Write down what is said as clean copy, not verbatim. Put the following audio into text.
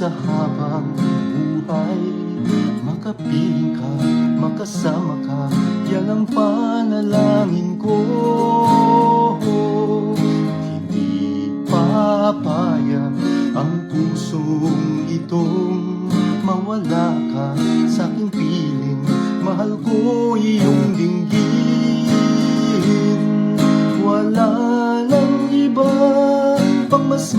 sa habang buhay. Makapiling ka, makasama ka, yan ang panalangin ko. Hindi papayag ang pusong itong mawala ka sa aking piling. Mahal ko iyong dinggin. Wala nang iba pang mas